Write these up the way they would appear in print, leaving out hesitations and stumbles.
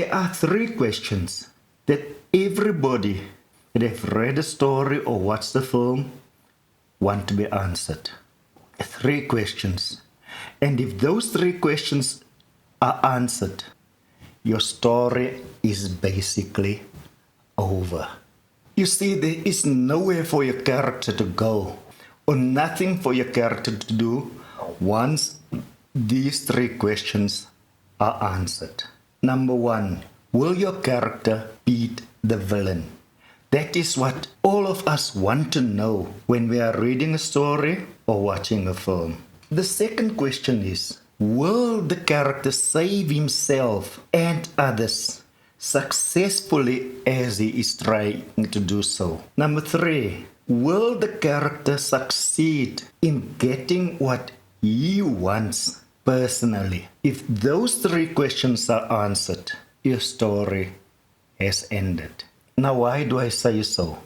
There are three questions that everybody that have read a story or watched the film want to be answered. Three questions. And if those three questions are answered, your story is basically over. You see, there is nowhere for your character to go or nothing for your character to do once these three questions are answered. Number one, will your character beat the villain? That is what all of us want to know when we are reading a story or watching a film. The second question is, will the character save himself and others successfully as he is trying to do so? Number three, will the character succeed in getting what he wants personally? If those three questions are answered, your story has ended. Now, why do I say so?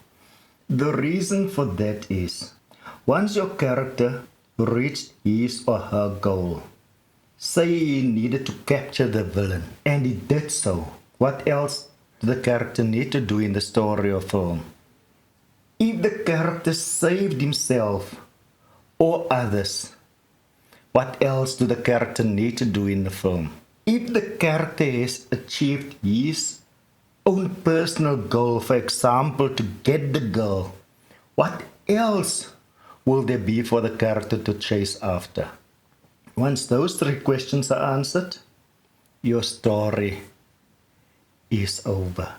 The reason for that is, once your character reached his or her goal, say he needed to capture the villain, and he did so, what else does the character need to do in the story or film? If the character saved himself or others, what else do the character need to do in the film? If the character has achieved his own personal goal, for example, to get the girl, what else will there be for the character to chase after? Once those three questions are answered, your story is over.